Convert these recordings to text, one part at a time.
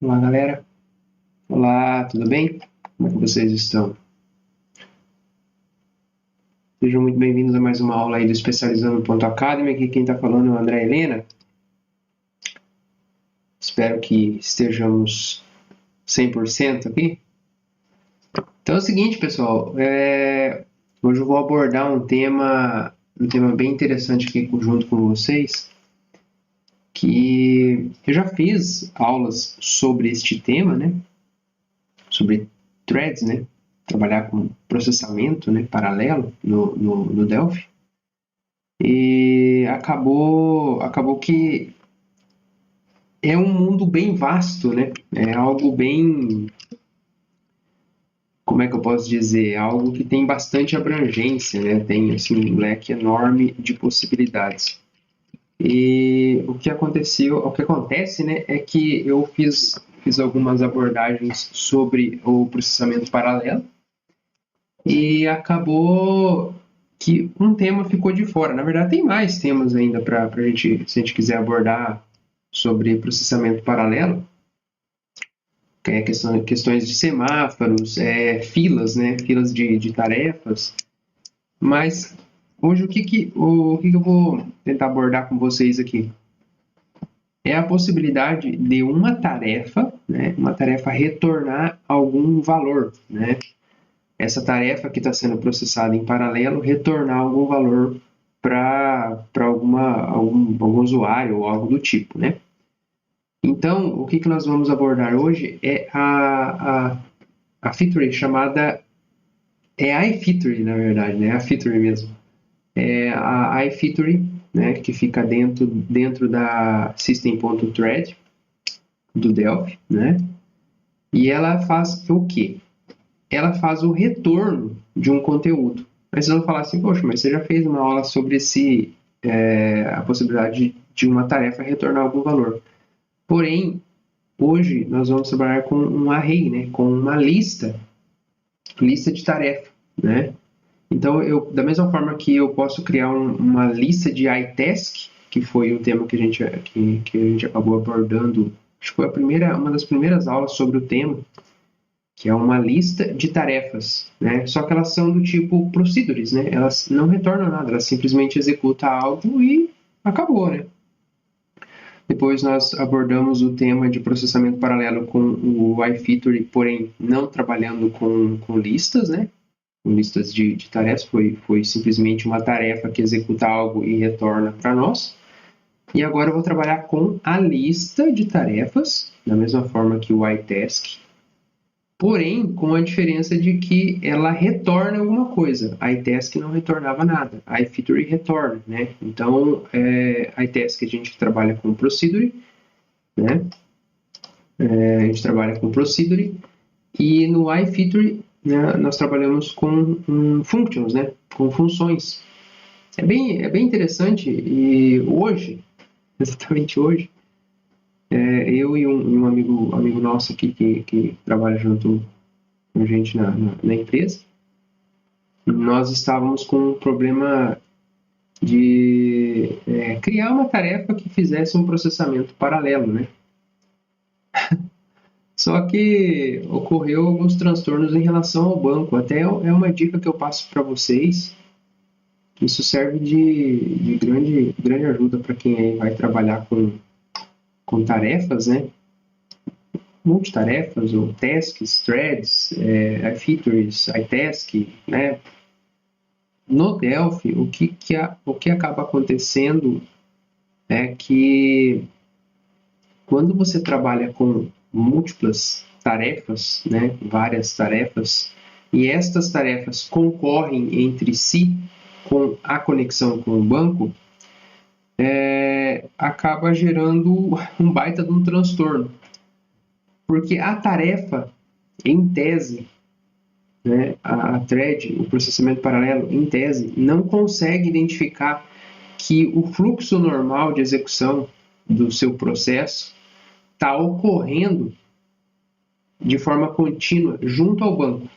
Olá, galera. Olá, tudo bem? Como é que vocês estão? Sejam muito bem-vindos a mais uma aula aí do Especializando.academy. Aqui quem está falando é o André Helena. Espero que estejamos 100% aqui. Então é o seguinte, pessoal. Hoje eu vou abordar um tema bem interessante aqui junto com vocês, que eu já fiz aulas sobre este tema, né? Sobre threads, né? Trabalhar com processamento, né, paralelo no Delphi. E acabou que é um mundo bem vasto, né? É algo bem, como é que eu posso dizer? Algo que tem bastante abrangência, né? Tem assim um leque enorme de possibilidades. E o que acontece, né, é que eu fiz algumas abordagens sobre o processamento paralelo e acabou que um tema ficou de fora. Na verdade, tem mais temas ainda para a gente, se a gente quiser abordar sobre processamento paralelo, que é questões de semáforos, filas, né, filas de tarefas. Mas hoje o que eu vou tentar abordar com vocês aqui é a possibilidade de uma tarefa, né, uma tarefa retornar algum valor, né? Essa tarefa que está sendo processada em paralelo retornar algum valor para algum usuário ou algo do tipo, né? Então, o que nós vamos abordar hoje é a feature chamada iFeature, na verdade, né? A feature mesmo. É a iFeature, né? Que fica dentro da system.thread do Delphi, né? E ela faz o quê? Ela faz o retorno de um conteúdo. Mas vocês vão falar assim, poxa, mas você já fez uma aula sobre a possibilidade de uma tarefa retornar algum valor. Porém, hoje nós vamos trabalhar com um array, né? Com uma lista de tarefa, né? Então, da mesma forma que eu posso criar uma lista de iTask, que foi o tema que a gente acabou abordando, acho que foi uma das primeiras aulas sobre o tema, que é uma lista de tarefas, né? Só que elas são do tipo procedures, né? Elas não retornam nada, elas simplesmente executam algo e acabou, né? Depois nós abordamos o tema de processamento paralelo com o iFeature, porém não trabalhando com listas, né? Com listas de tarefas, foi simplesmente uma tarefa que executa algo e retorna para nós. E agora eu vou trabalhar com a lista de tarefas, da mesma forma que o iTask, porém com a diferença de que ela retorna alguma coisa. A iTask não retornava nada, a iFeature retorna, né? Então, a iTask a gente trabalha com procedure, né? A gente trabalha com procedure e no iFeature, né, nós trabalhamos com functions, né? Com funções. É bem interessante e hoje, exatamente hoje, eu e um amigo nosso aqui que trabalha junto com a gente na empresa, nós estávamos com um problema de criar uma tarefa que fizesse um processamento paralelo, né? Só que ocorreu alguns transtornos em relação ao banco. Até é uma dica que eu passo para vocês. Isso serve de grande ajuda para quem vai trabalhar com tarefas, né? Multitarefas ou tasks, threads, features, iTask, né? No Delphi, o que acaba acontecendo é que quando você trabalha com múltiplas tarefas, né, várias tarefas, e estas tarefas concorrem entre si com a conexão com o banco, acaba gerando um baita de um transtorno. Porque a tarefa, em tese, né, a thread, o processamento paralelo, em tese, não consegue identificar que o fluxo normal de execução do seu processo está ocorrendo de forma contínua junto ao banco.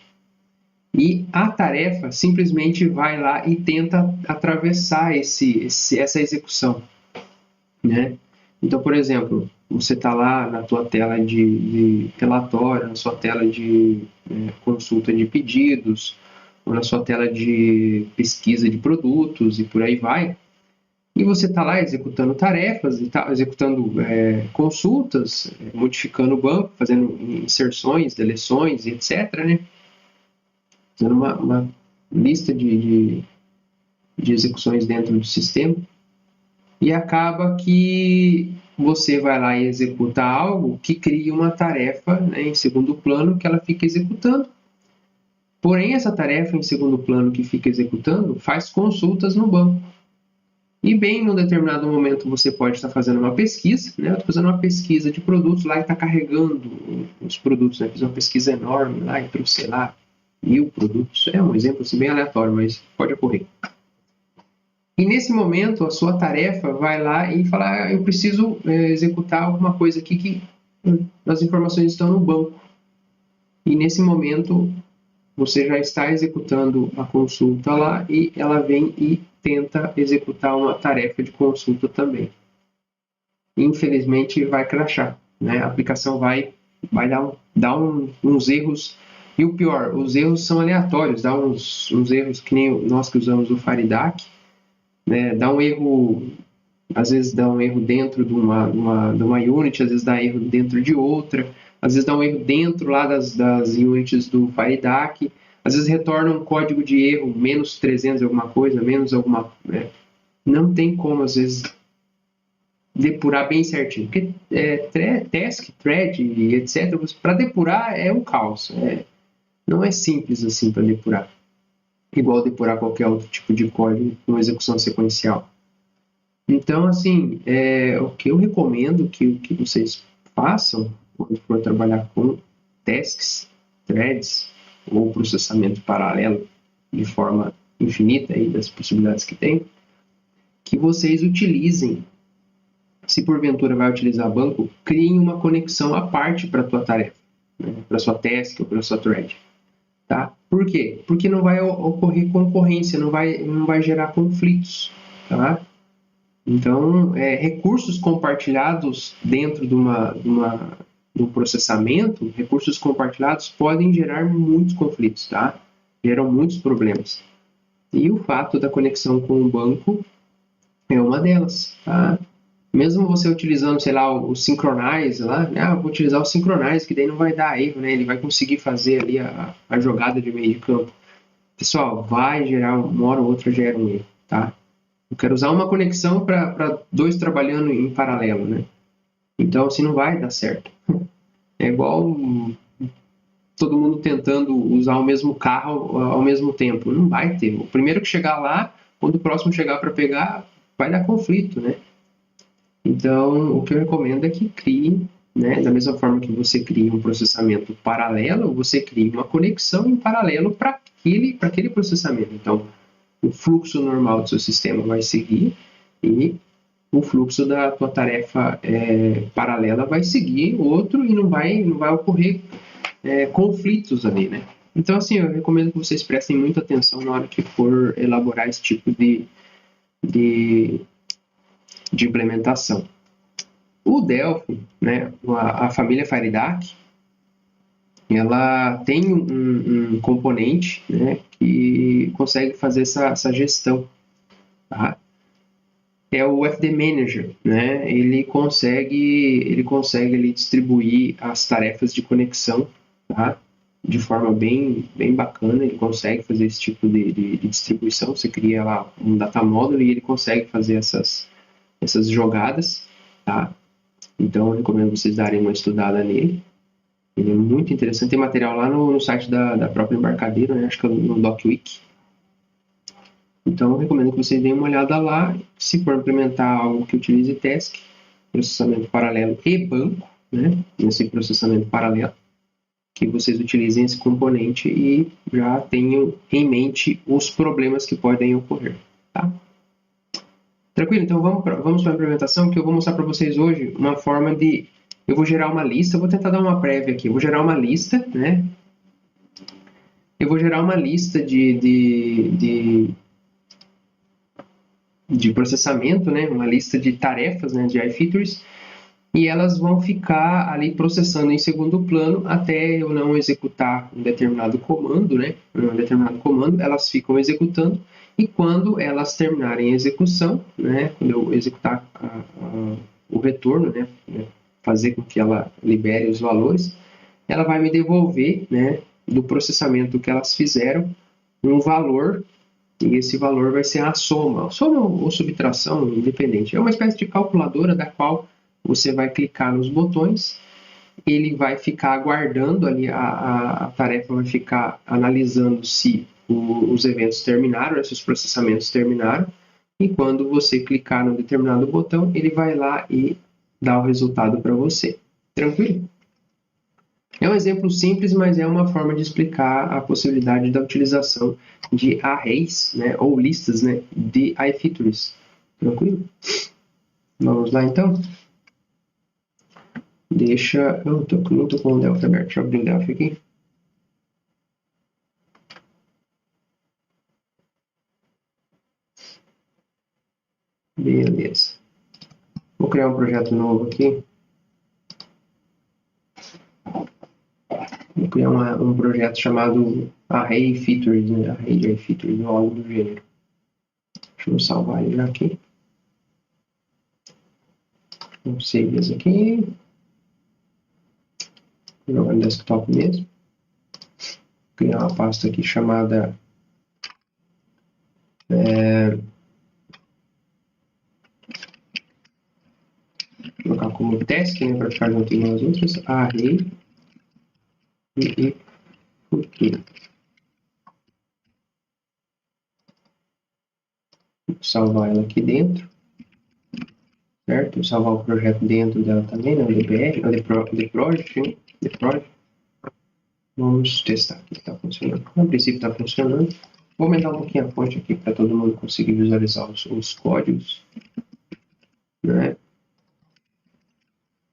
E a tarefa simplesmente vai lá e tenta atravessar essa execução, né? Então, por exemplo, você está lá na tua tela de relatório, na sua tela de consulta de pedidos, ou na sua tela de pesquisa de produtos e por aí vai, e você está lá executando tarefas, executando consultas, modificando o banco, fazendo inserções, deleções, etc., né? Fazendo uma lista de execuções dentro do sistema, e acaba que você vai lá e executa algo que cria uma tarefa, né, em segundo plano que ela fica executando. Porém, essa tarefa em segundo plano que fica executando faz consultas no banco. E bem, num determinado momento você pode estar fazendo uma pesquisa, né? Eu estou fazendo uma pesquisa de produtos lá e está carregando os produtos, né? Fiz uma pesquisa enorme lá e trouxe, sei lá, 1000 produtos. É um exemplo assim, bem aleatório, mas pode ocorrer. E nesse momento, a sua tarefa vai lá e fala, eu preciso executar alguma coisa aqui que as informações estão no banco. E nesse momento, você já está executando a consulta lá e ela vem e tenta executar uma tarefa de consulta também. Infelizmente, vai crashar, né? A aplicação vai dar uns erros. E o pior, os erros são aleatórios, dá uns erros que nem nós que usamos o Faridac, né? Dá um erro, às vezes dá um erro dentro de uma unit, às vezes dá erro dentro de outra, às vezes dá um erro dentro lá das units do Faridac, às vezes retorna um código de erro, menos 300 alguma coisa, menos alguma... Não tem como, às vezes, depurar bem certinho, porque task, thread, etc., para depurar é um caos, não é simples assim para depurar, igual depurar qualquer outro tipo de código com execução sequencial. Então, assim, o que eu recomendo que vocês façam quando for trabalhar com tasks, threads ou processamento paralelo de forma infinita aí das possibilidades que tem, que vocês utilizem, se porventura vai utilizar banco, criem uma conexão à parte para a tua tarefa, né? Para a sua task ou para a sua thread. Tá? Por quê? Porque não vai ocorrer concorrência, não vai gerar conflitos. Tá? Então, recursos compartilhados dentro de um processamento, recursos compartilhados podem gerar muitos conflitos, tá? Geram muitos problemas. E o fato da conexão com o banco é uma delas, tá? Mesmo você utilizando, sei lá, o Synchronize lá, vou utilizar o Synchronize, que daí não vai dar erro, né? Ele vai conseguir fazer ali a jogada de meio de campo. Pessoal, vai gerar, uma hora ou outra gera um erro, tá? Eu quero usar uma conexão para dois trabalhando em paralelo, né? Então, assim, não vai dar certo. É igual todo mundo tentando usar o mesmo carro ao mesmo tempo. Não vai ter. O primeiro que chegar lá, quando o próximo chegar para pegar, vai dar conflito, né? Então, o que eu recomendo é que crie, né, da mesma forma que você cria um processamento paralelo, você cria uma conexão em paralelo para aquele processamento. Então, o fluxo normal do seu sistema vai seguir e o fluxo da tua tarefa paralela vai seguir outro e não vai ocorrer conflitos ali, né? Então, assim, eu recomendo que vocês prestem muita atenção na hora que for elaborar esse tipo de implementação. O Delphi, né, a família Faridac, ela tem um componente, né, que consegue fazer essa gestão. Tá? É o FD Manager, né? Ele consegue ali, distribuir as tarefas de conexão, tá? De forma bem bacana. Ele consegue fazer esse tipo de distribuição. Você cria lá um data model e ele consegue fazer essas jogadas, tá? Então, eu recomendo vocês darem uma estudada nele. Ele é muito interessante. Tem material lá no site da própria embarcadeira, né? Acho que é no DocWiki. Então, eu recomendo que vocês deem uma olhada lá. Se for implementar algo que utilize task, processamento paralelo e banco, né? Nesse processamento paralelo, que vocês utilizem esse componente e já tenham em mente os problemas que podem ocorrer, tá? Tranquilo? Então vamos para a implementação, que eu vou mostrar para vocês hoje uma forma de... Eu vou gerar uma lista, eu vou tentar dar uma prévia aqui. Eu vou gerar uma lista, né? Eu vou gerar uma lista de processamento, né? Uma lista de tarefas, né? De iFeatures. e elas vão ficar ali processando em segundo plano até eu não executar um determinado comando, né? Um determinado comando, elas ficam executando, e quando elas terminarem a execução, né? Quando eu executar o retorno, né? Fazer com que ela libere os valores, ela vai me devolver, né? Do processamento que elas fizeram, um valor, e esse valor vai ser a soma ou subtração, independente. É uma espécie de calculadora da qual você vai clicar nos botões, ele vai ficar aguardando ali, a tarefa vai ficar analisando se os eventos terminaram, se os processamentos terminaram, e quando você clicar no determinado botão, ele vai lá e dá o resultado para você. Tranquilo? É um exemplo simples, mas é uma forma de explicar a possibilidade da utilização de arrays, né, ou listas, né, de iFeatures. Tranquilo? Vamos lá, então? Deixa... Eu não tô com o Delphi aberto. Deixa eu abrir o Delphi aqui. Beleza. Vou criar um projeto novo aqui. Vou criar um projeto chamado Array Features, né? Array Features, ou algo do gênero. Deixa eu salvar ele já aqui. Vamos save esse aqui. Vou jogar no desktop mesmo. Vou criar uma pasta aqui chamada vou colocar como teste, né, para ficar junto com as outras. Array e futuro. Vou salvar ela aqui dentro. Certo? Vou salvar o projeto dentro dela também, né? O DPR, o Project, né? The Project. Vamos testar aqui se está funcionando. No princípio está funcionando. Vou aumentar um pouquinho a fonte aqui para todo mundo conseguir visualizar os códigos. Né?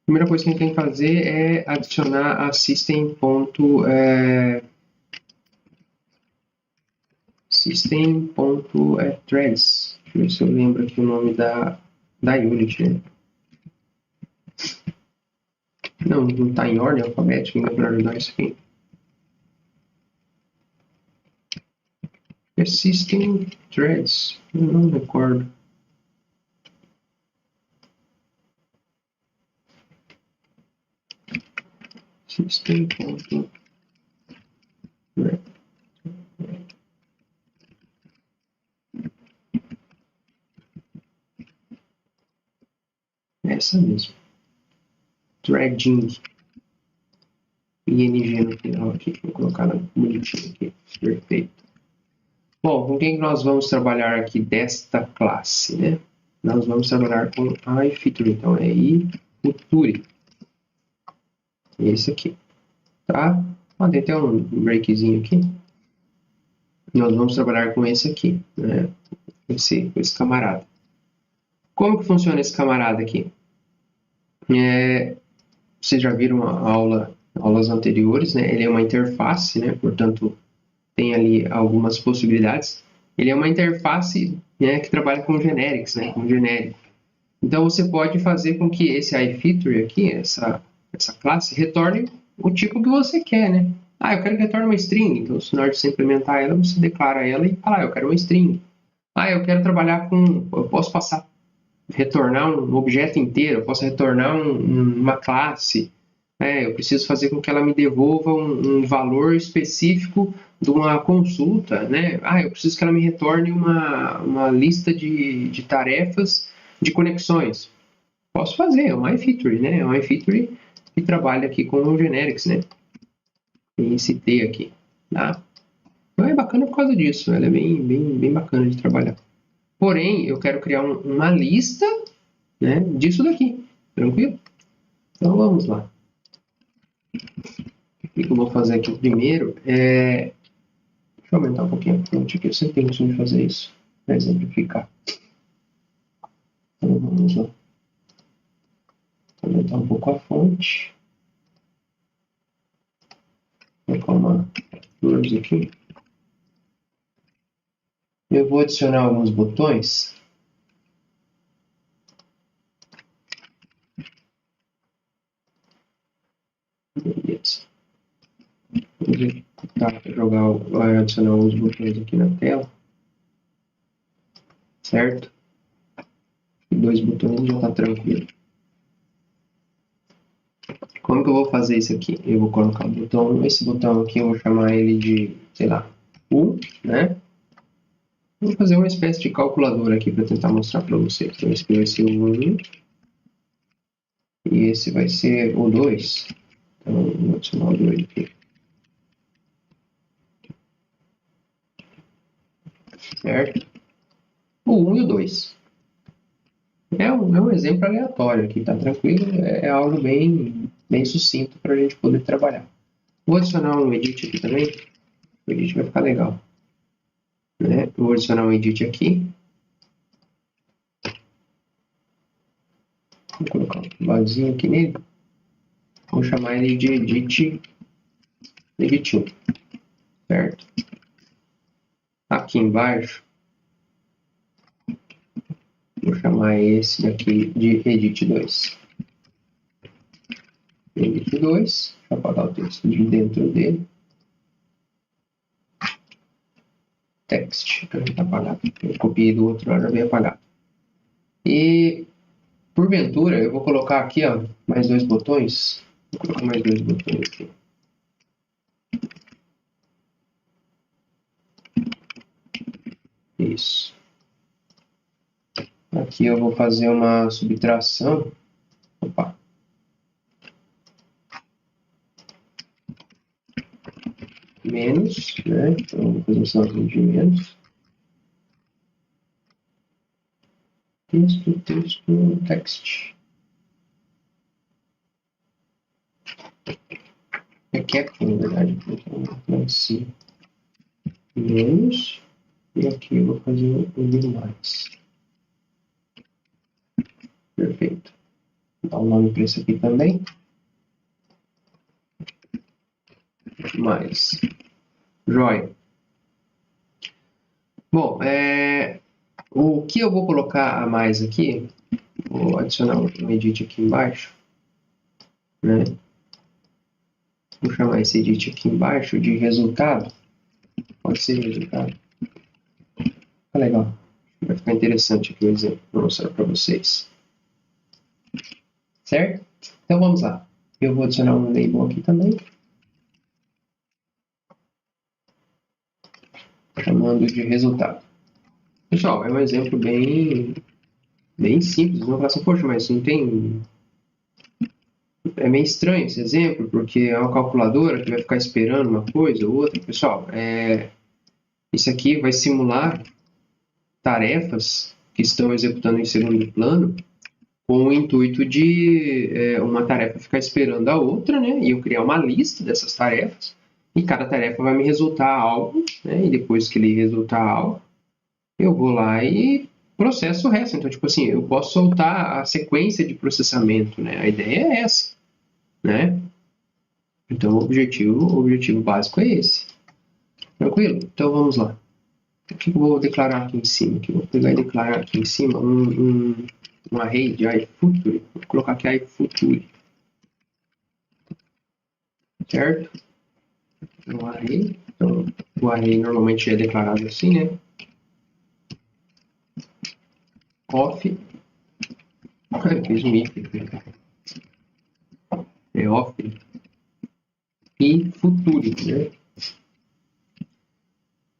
A primeira coisa que a gente tem que fazer é adicionar a system.threads. Deixa eu ver se eu lembro aqui o nome da unit. Né? Não está em ordem alfabética, ainda para ajudar isso aqui. É System Threads, eu não recordo. System.threads. Essa mesmo. Threading. ING no final aqui. Vou colocar bonitinho aqui. Perfeito. Bom, com quem nós vamos trabalhar aqui desta classe, né? Nós vamos trabalhar com iFeature. Então, é iFuture. Esse aqui. Tá? Tem até um breakzinho aqui. Nós vamos trabalhar com esse aqui, né? Com esse camarada. Como que funciona esse camarada aqui? Vocês já viram aulas anteriores, né? Ele é uma interface, né? Portanto, tem ali algumas possibilidades. Ele é uma interface, né, que trabalha com generics, né? Com genérico. Então, você pode fazer com que esse iFeature aqui, essa classe, retorne o tipo que você quer, né? Eu quero que retorne uma string. Então, na hora de você implementar ela, você declara ela e fala, eu quero uma string. Eu quero trabalhar com... Eu posso retornar um objeto inteiro, eu posso retornar uma classe. Eu preciso fazer com que ela me devolva um valor específico de uma consulta. Né? Eu preciso que ela me retorne uma lista de tarefas de conexões. Posso fazer, é um iFeature, né? É um iFeature que trabalha aqui com o generics, né? Tem esse T aqui, tá? Então é bacana por causa disso, ela é bem bacana de trabalhar. Porém, eu quero criar uma lista, né, disso daqui, tranquilo? Então vamos lá. O que eu vou fazer aqui primeiro é... Deixa eu aumentar um pouquinho a fonte aqui, eu sempre tenho costume de fazer isso, para exemplificar. Então vamos lá. Vou aumentar um pouco a fonte. Vou colocar uma luz aqui. Eu vou adicionar alguns botões. vai adicionar os botões aqui na tela, certo? 2 botões já está tranquilo. Como que eu vou fazer isso aqui? Eu vou colocar o botão, esse botão aqui eu vou chamar ele de, sei lá, U, né? Vou fazer uma espécie de calculadora aqui para tentar mostrar para vocês. Então esse aqui vai ser o 1 e esse vai ser o 2. Então vou adicionar o 2 aqui. Certo? O 1 e o 2. É um exemplo aleatório aqui, tá tranquilo? É algo bem sucinto para a gente poder trabalhar. Vou adicionar um edit aqui também. O edit vai ficar legal. Né? Eu vou adicionar um edit aqui. Vou colocar um barzinho aqui nele. Vou chamar ele de edit 1. Certo? Aqui embaixo, vou chamar esse daqui de edit 2. Edit 2. Deixa eu apagar o texto de dentro dele. Text. Já está apagado. Eu copiei do outro, já veio apagado. E, porventura, eu vou colocar aqui, ó, mais 2 botões. Vou colocar mais 2 botões aqui. Isso. Aqui eu vou fazer uma subtração. Opa. Menos, né? Então, vou fazer um sinalzinho de menos. Texto, text. É cap, na verdade. Então, assim. Menos. E aqui eu vou fazer um mais. Perfeito. Vou dar um nome para isso aqui também. Mais. Joia. Bom, o que eu vou colocar a mais aqui, vou adicionar um edit aqui embaixo, né? Vou chamar esse edit aqui embaixo de resultado. Pode ser resultado. Tá legal. Vai ficar interessante aqui o exemplo. Vou mostrar para vocês. Certo? Então vamos lá. Eu vou adicionar um label aqui também. Chamando de resultado. Pessoal, é um exemplo bem simples. Vão falar assim, poxa, mas não tem... É meio estranho esse exemplo, porque é uma calculadora que vai ficar esperando uma coisa ou outra. Pessoal, isso aqui vai simular tarefas que estão executando em segundo plano com o intuito de uma tarefa ficar esperando a outra, né? E eu criar uma lista dessas tarefas. E cada tarefa vai me resultar algo, né? E depois que ele resultar algo, eu vou lá e processo o resto. Então, tipo assim, eu posso soltar a sequência de processamento, né? A ideia é essa, né? Então, o objetivo básico é esse. Tranquilo? Então, vamos lá. O que eu vou declarar aqui em cima? Aqui, vou pegar e declarar aqui em cima um array de iFuture. Vou colocar aqui iFuture. Certo? Um array. Então, o array normalmente é declarado assim, né? Off. Fiz um if. É off. E future, né?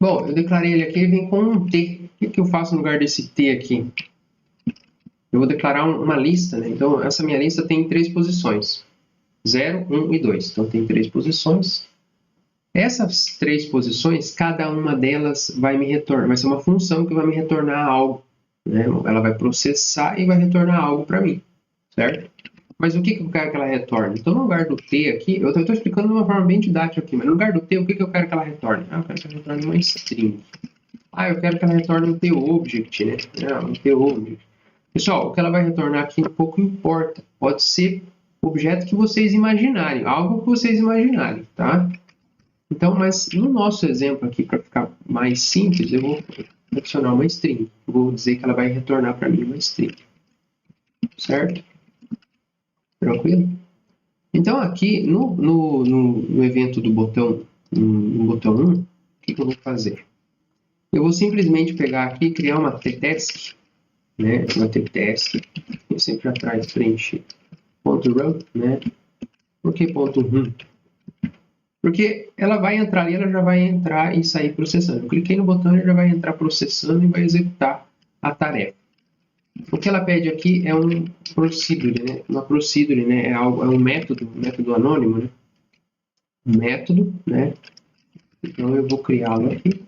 Bom, eu declarei ele aqui, ele vem com um T. O que eu faço no lugar desse T aqui? Eu vou declarar uma lista, né? Então, essa minha lista tem 3 posições. 0, 1 e 2. Então, tem 3 posições. Essas 3 posições, cada uma delas vai me retornar, vai ser uma função que vai me retornar algo, né? Ela vai processar e vai retornar algo para mim, certo? Mas o que eu quero que ela retorne? Então, no lugar do T aqui, eu estou explicando de uma forma bem didática aqui, mas no lugar do T, o que eu quero que ela retorne? Eu quero que ela retorne uma string. Eu quero que ela retorne um TObject, né? Um TObject. Pessoal, o que ela vai retornar aqui pouco importa. Pode ser objeto que vocês imaginarem, algo que vocês imaginarem, tá? Então, mas no nosso exemplo aqui, para ficar mais simples, eu vou adicionar uma string. Eu vou dizer que ela vai retornar para mim uma string. Certo? Tranquilo? Então, aqui no evento do botão, no botão 1, o que eu vou fazer? Eu vou simplesmente pegar aqui e criar uma t-task, né? Uma t-task, sempre atrás preencher .run, né? Por que .run? Porque ela vai entrar ali, ela já vai entrar e sair processando. Eu cliquei no botão, ela já vai entrar processando e vai executar a tarefa. O que ela pede aqui é um procedure, né? Uma procedure, né? É um método anônimo, né? Um método, né? Então eu vou criá-lo aqui,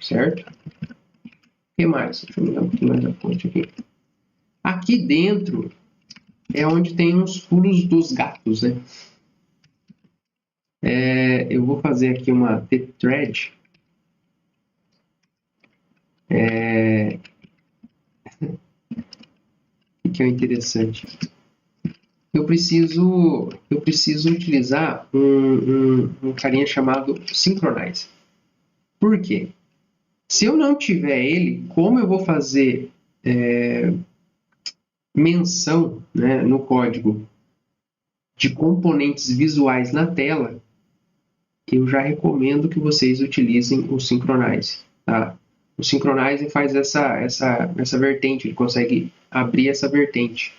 certo? O que mais? Deixa eu mudar um pouquinho mais a fonte aqui. Aqui dentro é onde tem os pulos dos gatos, né? Eu vou fazer aqui uma thread. O que é interessante? Eu preciso utilizar um carinha chamado Synchronize. Por quê? Se eu não tiver ele, como eu vou fazer menção, né, no código de componentes visuais na tela, eu já recomendo que vocês utilizem o Synchronize. Tá? O Synchronize faz essa vertente, ele consegue abrir essa vertente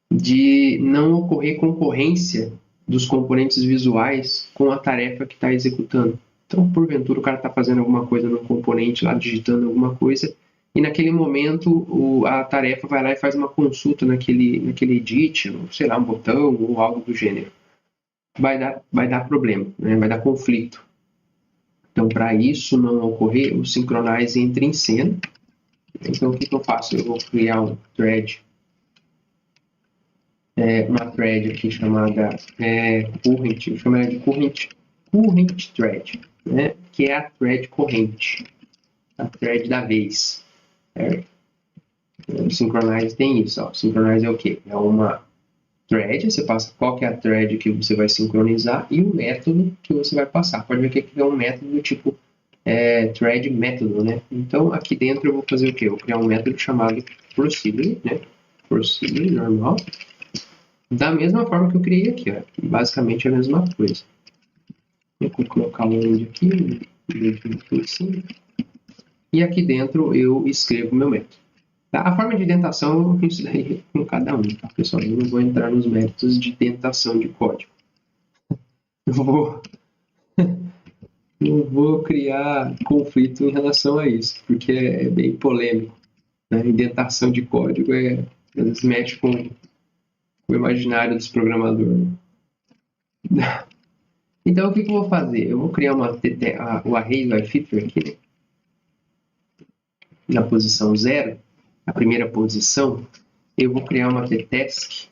de não ocorrer concorrência dos componentes visuais com a tarefa que está executando. Então, porventura, o cara está fazendo alguma coisa no componente lá, digitando alguma coisa, e naquele momento a tarefa vai lá e faz uma consulta naquele edit, sei lá, um botão ou algo do gênero. Vai dar problema, né? Vai dar conflito. Então, para isso não ocorrer, o Synchronize entra em cena. Então, o que eu faço? Eu vou criar um thread, uma thread aqui chamada current, eu chamo ela de current thread, né? Que é a thread corrente, a thread da vez. Certo? O Synchronize tem isso. Ó. O Synchronize é o quê? É uma thread, você passa qual que é a thread que você vai sincronizar e o método que você vai passar. Pode ver que aqui é um método do tipo thread método, né? Então, aqui dentro eu vou fazer o quê? Eu vou criar um método chamado procedure, né? Procedure normal. Da mesma forma que eu criei aqui, ó. Basicamente é a mesma coisa. Eu vou colocar um end aqui, e aqui dentro eu escrevo o meu método. Tá? A forma de indentação eu fiz daí com cada um, tá, pessoal? Eu não vou entrar nos métodos de indentação de código. Não vou criar conflito em relação a isso, porque é bem polêmico. Né? Indentação de código às vezes mexe com o imaginário dos programadores. Então, o que eu vou fazer? Eu vou criar o array do iFeature aqui, né? Na posição 0, a primeira posição, eu vou criar uma t-task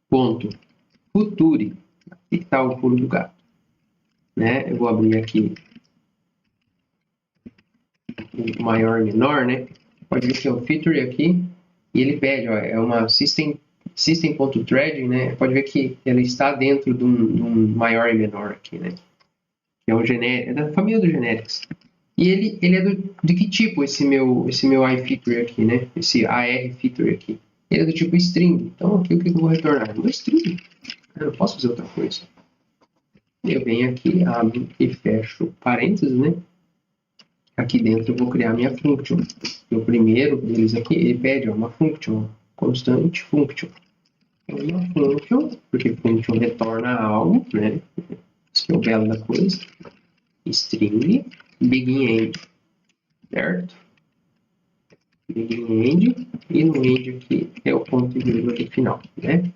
ponto future. Aqui está o pulo do gato. Né? Eu vou abrir aqui o maior e menor, né? Pode ver que é o feature aqui, e ele pede, ó, é uma system.thread, né? Pode ver que ela está dentro de um maior e menor aqui, né? Que é é da família do generics. E ele é de que tipo esse meu iFeature aqui, né? Esse AR feature aqui. Ele é do tipo string. Então aqui o que eu vou retornar? Uma string. Eu não posso fazer outra coisa. Eu venho aqui, abro e fecho parênteses, né? Aqui dentro eu vou criar minha function. O primeiro deles aqui, ele pede uma function, constante function. Uma function, porque function retorna algo, né? Isso que é o belo da coisa. String, begin-end, certo? Begin-end, e no end aqui é o ponto e vírgula do final, né?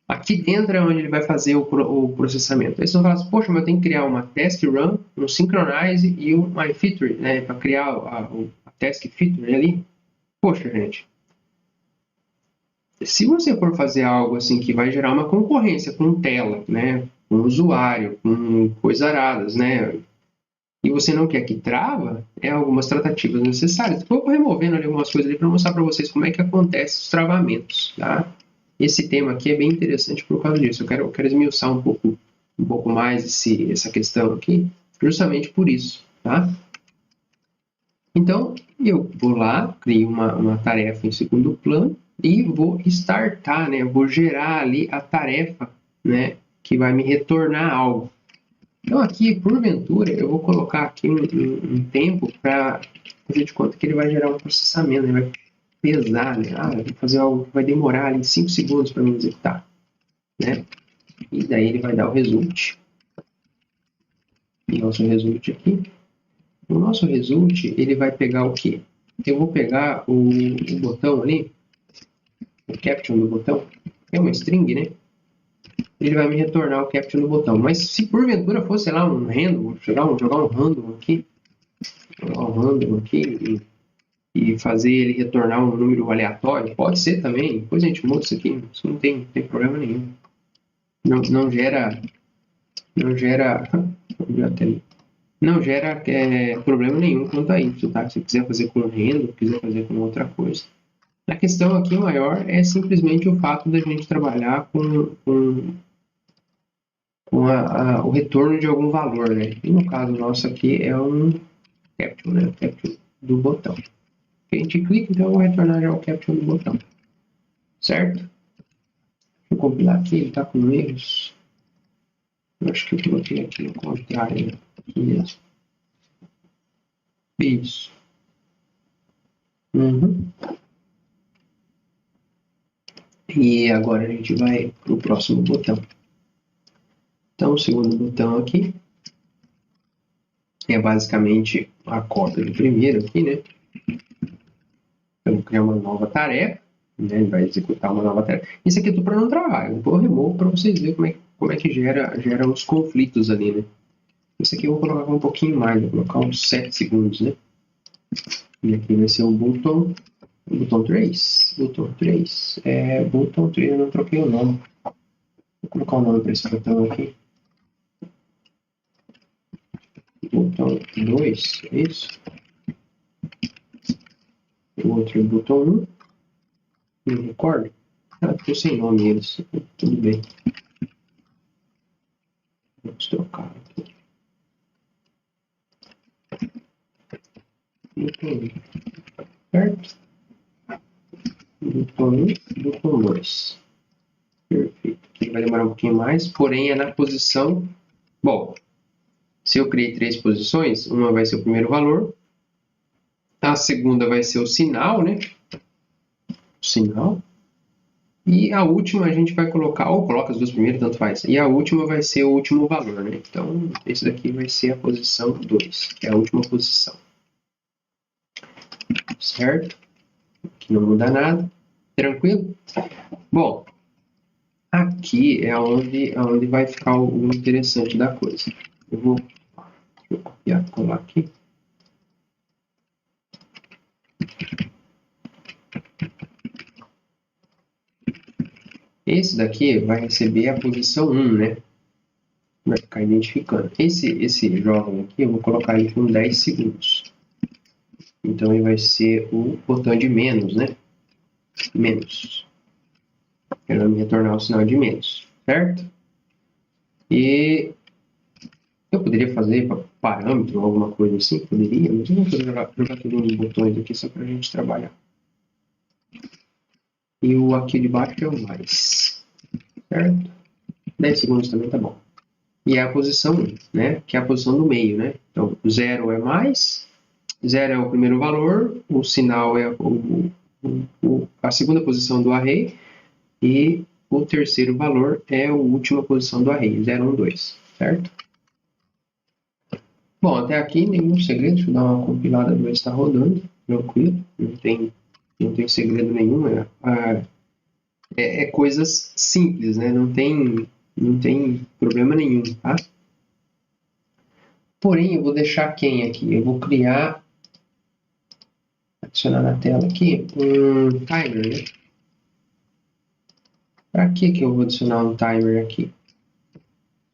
Aqui dentro é onde ele vai fazer o processamento. Aí você vai falar assim, poxa, mas eu tenho que criar uma task run, um synchronize e um iFeature, né? Para criar a task feature ali. Poxa, gente. Se você for fazer algo assim que vai gerar uma concorrência com tela, né? Com usuário, com coisas aradas, né? E você não quer que trava, algumas tratativas necessárias. Vou removendo ali algumas coisas ali para mostrar para vocês como é que acontece os travamentos, tá? Esse tema aqui é bem interessante por causa disso. Eu quero esmiuçar um pouco mais essa questão aqui, justamente por isso, tá? Então, eu vou lá, crio uma tarefa em segundo plano e vou startar, né? Eu vou gerar ali a tarefa né, que vai me retornar algo. Então aqui, porventura, eu vou colocar aqui um tempo para fazer de conta que ele vai gerar um processamento, ele vai pesar, né? Eu vou fazer algo que vai demorar ali 5 segundos para me executar, né? E daí ele vai dar o result. E nosso result aqui. O nosso result, ele vai pegar o quê? Eu vou pegar o botão ali, o caption do botão, que é uma string, né? Ele vai me retornar o caption do botão. Mas se porventura fosse, sei lá, um random, jogar um random aqui e fazer ele retornar um número aleatório, pode ser também. Depois a gente muda isso aqui, isso não tem problema nenhum. Não gera problema nenhum quanto a isso, tá? Se quiser fazer com random, quiser fazer com outra coisa. A questão aqui maior é simplesmente o fato da gente trabalhar com o retorno de algum valor, né? E no caso nosso aqui é um caption, né? O caption do botão. A gente clica, então eu vou retornar já o caption do botão. Certo? Deixa eu compilar aqui, ele está com erros. Eu acho que eu coloquei aqui no contrário. Aqui mesmo. Isso. E agora a gente vai para o próximo botão. Então, o segundo botão aqui é basicamente a cópia do primeiro aqui, né? Eu vou criar uma nova tarefa, né? Ele vai executar uma nova tarefa. Isso aqui é tudo para não travar. Eu vou remover para vocês verem como é que gera os conflitos ali, né? Isso aqui eu vou colocar um pouquinho mais, vou colocar uns 7 segundos, né? E aqui vai ser o botão 3. Botão 3. Botão 3, eu não troquei o nome. Vou colocar o nome para esse botão aqui. Botão 2, é isso? O outro é o botão 1. Não recordo. Ficou sem nome eles. Tudo bem. Vamos trocar aqui. Botão 1. Certo? Botão 1, botão 2. Perfeito. Aqui vai demorar um pouquinho mais, porém é na posição... Bom, se eu criei 3 posições, uma vai ser o primeiro valor, a segunda vai ser o sinal, né? O sinal. E a última a gente vai colocar, ou coloca as duas primeiras, tanto faz. E a última vai ser o último valor, né? Então, esse daqui vai ser a posição 2, que é a última posição. Certo? Aqui não muda nada. Tranquilo? Bom, aqui é onde vai ficar o interessante da coisa. Eu vou copiar e colar aqui. Esse daqui vai receber a posição 1, né? Vai ficar identificando. Esse jovem aqui, eu vou colocar ele com 10 segundos. Então, ele vai ser o botão de menos, né? Menos. Ele vai me retornar o sinal de menos, certo? E eu poderia fazer parâmetro, alguma coisa assim? Poderia, mas eu vou jogar tudo nos botões aqui só para a gente trabalhar. E o aqui de baixo é o mais, certo? 10 segundos também tá bom. E é a posição 1, né? Que é a posição do meio, né? Então, 0 é mais, 0 é o primeiro valor, o sinal é a segunda posição do array, e o terceiro valor é a última posição do array, 0, 1, 2, certo? Bom, até aqui nenhum segredo, deixa eu dar uma compilada para ver se está rodando, tranquilo, não tem segredo nenhum, é coisas simples, né? Não tem problema nenhum, tá? Porém, eu vou deixar quem aqui? Eu vou adicionar na tela aqui um timer, né? Para que eu vou adicionar um timer aqui?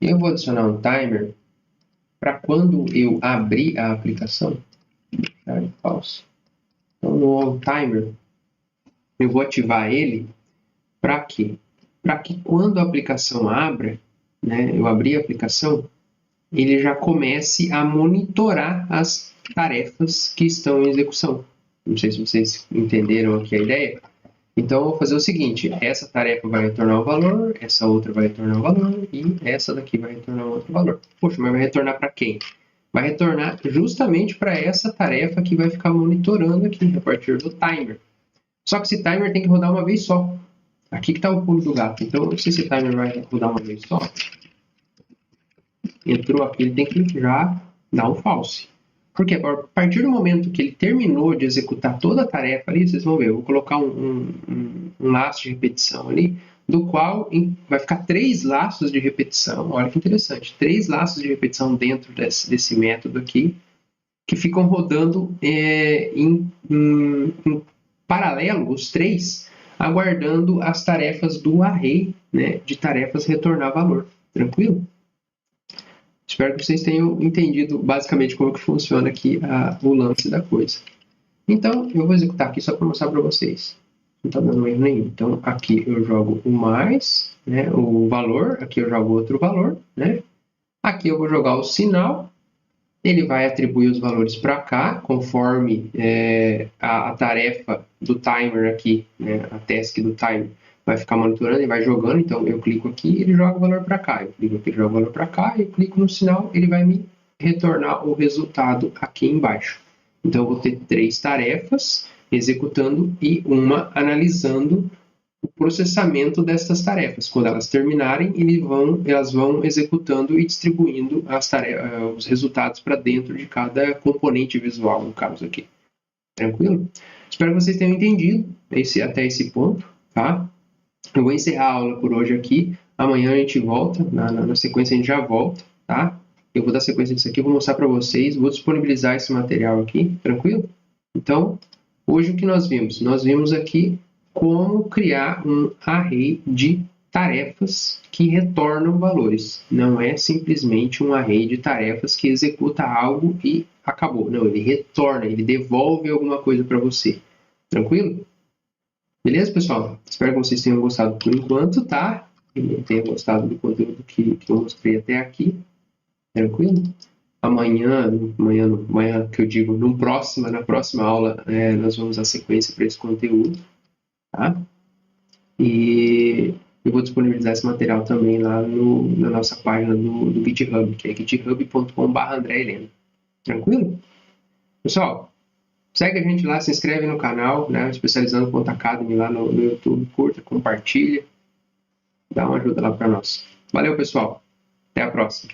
Eu vou adicionar um timer para quando eu abrir a aplicação. Falso. Então, no timer, eu vou ativar ele para quê? Para que quando a aplicação abra, né, eu abrir a aplicação, ele já comece a monitorar as tarefas que estão em execução. Não sei se vocês entenderam aqui a ideia. Então, eu vou fazer o seguinte, essa tarefa vai retornar um valor, essa outra vai retornar um valor e essa daqui vai retornar outro valor. Poxa, mas vai retornar para quem? Vai retornar justamente para essa tarefa que vai ficar monitorando aqui, a partir do timer. Só que esse timer tem que rodar uma vez só. Aqui que está o pulo do gato. Então, se esse timer vai rodar uma vez só, entrou aqui, ele tem que já dar um false. Porque a partir do momento que ele terminou de executar toda a tarefa ali, vocês vão ver, eu vou colocar um laço de repetição ali, do qual vai ficar 3 laços de repetição. Olha que interessante, 3 laços de repetição dentro desse método aqui, que ficam rodando em paralelo, os 3, aguardando as tarefas do array, né, de tarefas retornar valor. Tranquilo? Espero que vocês tenham entendido basicamente como que funciona aqui o lance da coisa. Então, eu vou executar aqui só para mostrar para vocês. Não está dando erro nenhum. Então, aqui eu jogo o mais, né, o valor, aqui eu jogo outro valor, né? Aqui eu vou jogar o sinal, ele vai atribuir os valores para cá, conforme a tarefa do timer aqui, né, a task do timer, vai ficar monitorando e vai jogando. Então, eu clico aqui, ele joga o valor para cá. Eu clico aqui, ele joga o valor para cá. Eu clico no sinal, ele vai me retornar o resultado aqui embaixo. Então, eu vou ter 3 tarefas executando e uma analisando o processamento dessas tarefas. Quando elas terminarem, elas vão executando e distribuindo os resultados para dentro de cada componente visual, no caso aqui. Tranquilo? Espero que vocês tenham entendido até esse ponto, tá? Eu vou encerrar a aula por hoje aqui. Amanhã a gente volta, na sequência a gente já volta, tá? Eu vou dar sequência disso aqui, vou mostrar para vocês, vou disponibilizar esse material aqui, tranquilo? Então, hoje o que nós vimos? Nós vimos aqui como criar um array de tarefas que retornam valores. Não é simplesmente um array de tarefas que executa algo e acabou. Não, ele retorna, ele devolve alguma coisa para você. Tranquilo? Beleza, pessoal? Espero que vocês tenham gostado por enquanto, tá? E tenham gostado do conteúdo que eu mostrei até aqui. Tranquilo? Amanhã que eu digo, na próxima aula, nós vamos dar sequência para esse conteúdo, tá? E eu vou disponibilizar esse material também lá na nossa página do GitHub, que é github.com/André Helena. Tranquilo? Pessoal, segue a gente lá, se inscreve no canal, né? Especializando Ponto Academy lá no YouTube, curta, compartilha, dá uma ajuda lá para nós. Valeu, pessoal. Até a próxima.